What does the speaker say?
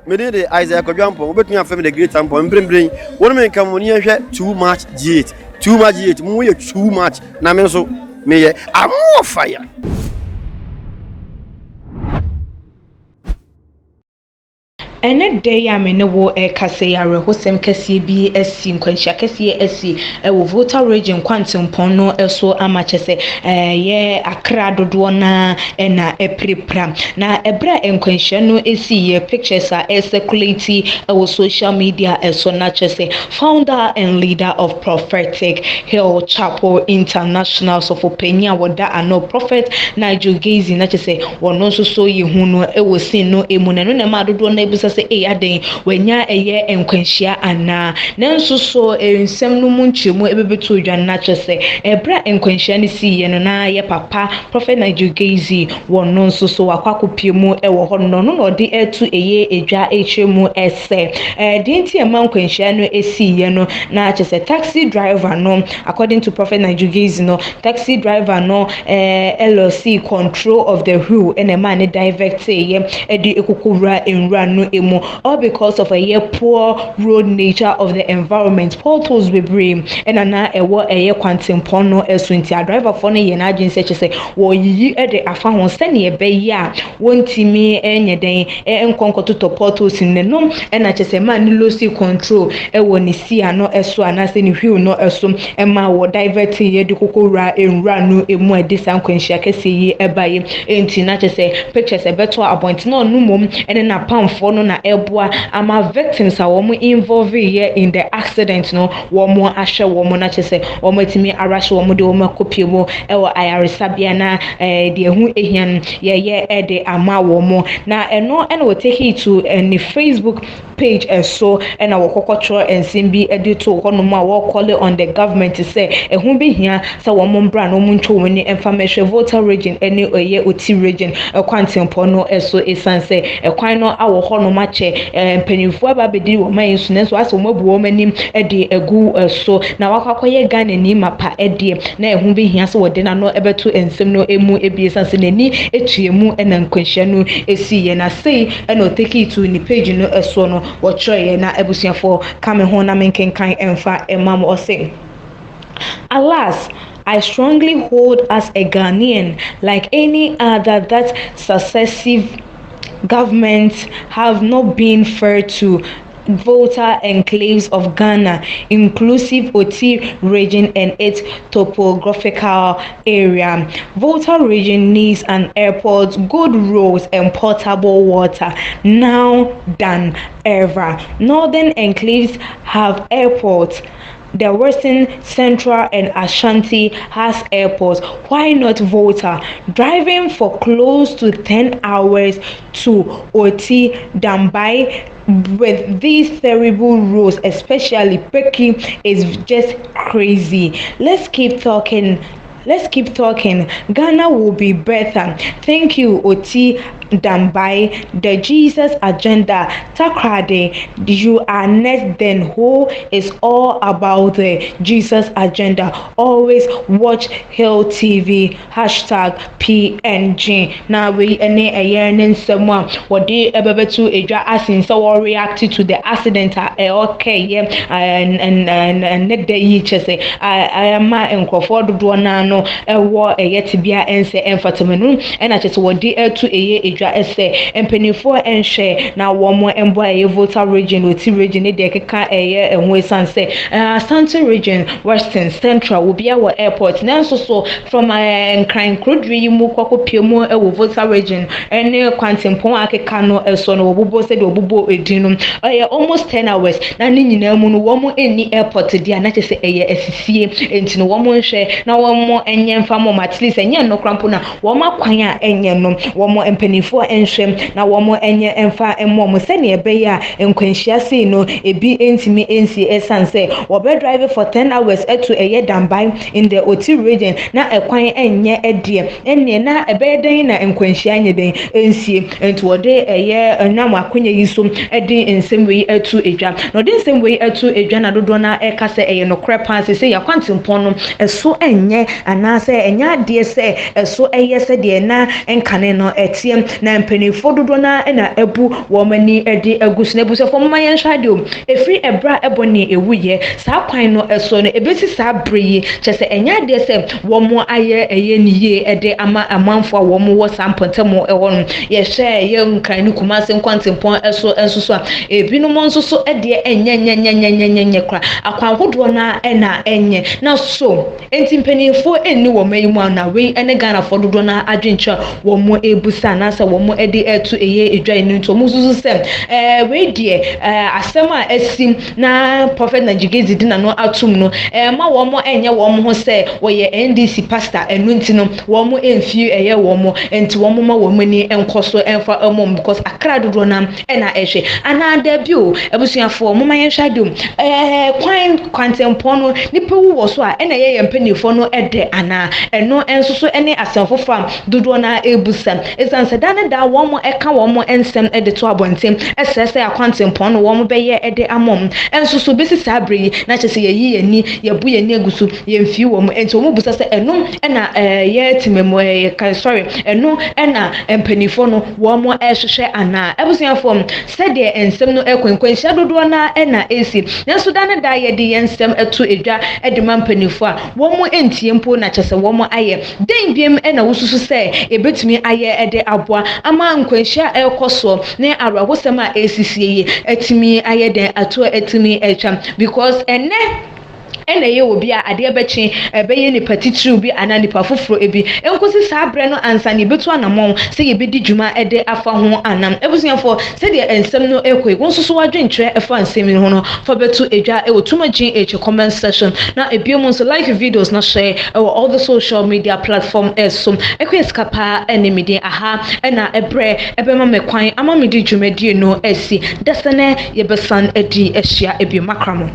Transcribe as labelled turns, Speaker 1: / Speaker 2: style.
Speaker 1: me de Isaac Odwampo obetumi afem the great ampo mbrembrem wonu me nka mo ni ehwe too much G8 mo ye too much na me so me ye amo fire.
Speaker 2: Ene day ya me ne wo kase yare hosem kase bi asi nkwanhia kase asi wo Volta region kwantempon no eso amachese ye akra dodo na na eprepra na ebra nkwanhia no esi ye pictures are circulating wo social media eso na chese founder and leader of Prophetic Hill Chapel International so for penya woda ano prophet Nigel Gaisie na chese wono so ye hu no wo sin no emu na no na ma dodo na ebusa se aden wanya eye nkwanhia ana nanso so nsem no mu nchemu ebebeto odwan na chese ebra nkwanhia ne si ye no na ye papa prophet Nigel Gaisie wono nso so akwakopie mu ewo ho no no de etu eye edwa echemu ese de nti e man nkwanhia no esi ye no na chese taxi driver no according to prophet Nigel Gaisie no taxi driver no LLC control of the wheel and a man divert ye edi ekokowura enwura no emu all because of a poor road nature of the environment potholes be brim and na ewo kwantempon no esunti a driver for no ye na agin say wo yi e de afa ho sene e be ya wontimi enye den enkonkoto to potholes ne no na chese man losi control ewo ni sia no eso anase ni wheel no eso ma wo divert ye de kokowura enwura no emu edi sankwanhia kese yi ebaye enti na chese pictures ebeto appoint no numom ene na pamfo no na eboa ama victims a womo involve here in the accident no womo ahwe womo na chese womo etimi arahwe womo de womo kopie mo ewo ayaresabia na de hu ehian ye de ama womo na eno ene we take it to any Facebook page so ena wo kokotro ensim bi edito hono a wo call on the government to say ehun bi hia sa womo mbra no mu ntwo woni information Volta region ene oye oti region kwantempon no eso esanse ekwan no awo hono mache penifo ababedi wo man su nenso aso mabu wo manim de egu so na wakwakoye Ghana ni mapa de na ehun bi hia so wode na no ebeto ensem no emu ebie sanse nani etuemu ena nkwanhia no esi ye na sei ena take it to ni page no eso no wo try na ebusuafo kame ho na menkenkan emfa emam o say alas I strongly hold as a Ghanaian, like any other, that successive governments have not been fair to Volta enclaves of Ghana, inclusive Oti region and its topographical area. Volta region needs an airport, good roads, and potable water now than ever. Northern enclaves have airports. The Western, Central, and Ashanti has airports. Why not Volta? Driving for close to 10 hours to Oti Dambai with these terrible roads, especially Peking, is just crazy. Let's keep talking. Ghana will be better. Thank you, Oti Dambai. The Jesus agenda. Takrade, you are next. Then who is all about the Jesus agenda? Always watch Hill TV. #PNG. Now we any a yearning someone what they ever to asin so react to the accident. Okay, yeah, and net day say I am my encoford do na ewo tibia ense emfatamenu ena chese wodi etu edwa ese empenifo enhwe na womo embo Volta region Oti region de keka enwe sanse Asante region Western Central will be our airport nanso so from Nkran Krodri mu kwakopie mu Volta region ene kwantempon akeka no eso no obubo se de obubo edinu almost 10 hours na ni nyina mu no womo eni airport dia na chese esisie enti no womo nhwe na womo enye mfamo at least enye no krampo na womo kwan a enye no womo empanifo enhwem na womo enye emfa emmom se ne ebe ya enkwanhia sei no ebi entimi ensi esanse wo be drive for 10 hours to Dambai in the Oti region na ekwan enye edie enne na ebe den na enkwanhia nye den ensie enti wode nam akonya yisom edi ensem wei etu edwa no de ensem wei etu edwa na dodo na ekase no krepa se ya kwantempon no eso enye anaasɛ ɛnya adeɛ sɛ ɛso ɛyɛ sɛ deɛ na nkane no ɛteɛ na mpanimfoɔ dodoɔ na ɛna ɛbu wɔn ani ɛde agu so na ebusuafo mma yɛn hwɛ adeɛ o efiri ɛbra ɛbɔ ne ewuyɛ saa kwan no ɛso no ebesi saa bere yi kyɛ sɛ ɛnya adeɛ sɛ wɔn ayɛ ɛyɛ ne yie ɛde ama amanfoɔ a wɔn wɔ saa mpɔntɛm ɛwɔ no yɛhwɛ yɛ nkan ne kumase nkwantempɔn ɛso nso a ebinom nso so ɛdeɛ ɛnyɛ kora akwan ahodoɔ na ɛna ɛnyɛ na so enti mpanimfoɔ ɛnni wɔn ayi mu a na wei ɛne Ghanafoɔ dodoɔ na adwentwa wɔn ebusa anaasɛ wɔn ɛde ɛto ɛyɛ edwa yi no nti wɔn nso sɛ wei deɛ asɛm a ɛsim na Prophet Nigel Gaisie di n'ano atum no ma wɔn ɛnyɛ wɔn ho sɛ wɔyɛ NDC pastor ɛnu nti no wɔn ɛmfi ɛyɛ wɔn nti wɔn ma wɔn ani ɛnkɔ so ɛmfa ɛmɔm because akra dodoɔ na ɛna ɛhwɛ anaa dabi o abusuafoɔ mo ma yɛn hwɛ adum kwantempɔn no nipa wu wɔ so a ɛna yɛ mpanimfoɔ no ɛdɛ anaa ɛno ɛnso so ɛne asɛm foforɔ a dodoɔ na ebusa esan sɛ dan da wɔn ɛka wɔn nsɛm ɛde to abɔnten ɛsɛsɛ akwantempɔn no wɔn bɛyɛ ɛde amɔm ɛnso so besi saa bere yi na kyerɛ sɛ yɛyi yɛn ni yɛbu yɛn ni egu so yɛmfi wɔn nti wɔn busa sɛ ɛno ɛna yɛ tìmɛmu ɛno ɛna mpanimfoɔ no wɔn ɛhwehwɛ anaa abusuafoɔ sɛdeɛ nsɛm no ɛkɔnkɔnhyia dodoɔ na ɛna esi nanso dan da yɛde yɛn nsɛm ɛto edwa ɛde ma mpanimfoɔ a wɔn ntie mpo na kyerɛ sɛ wɔn ayɛ den biem ɛna wosusu sɛ ebetumi ayɛ ɛde aboa ama nkwanhyia ɛkɔ soɔ ne awerɛhosɛm a esisi yi ɛtumi ayɛ den ato ɛtumi ɛtwa because ɛna yɛ obi a adeɛ bɛkye ɛbɛyɛ nipa titiriw bi ana nipa foforɔ ebi enkosi saa brɛ no ansa ne betu anamɔn sɛ yɛbɛdi dwuma ɛde afa ho anam ebusuafo sɛdeɛ nsɛm no ɛkɔ wɔn nso so wadwenkyerɛ ɛfa nsɛm yi ho no fa bɛtu edwa ɛwɔ tumagye comment section na ebiem nso like videos na share ɛwɔ all the social media platform ɛso ɛkɔ sika paa ɛne mede aha ɛna ɛbrɛ ɛbɛma me kwan ama mede dwumadie no ɛsi dasɛnɛ yɛbɛsan adi ahyia ebiem akramo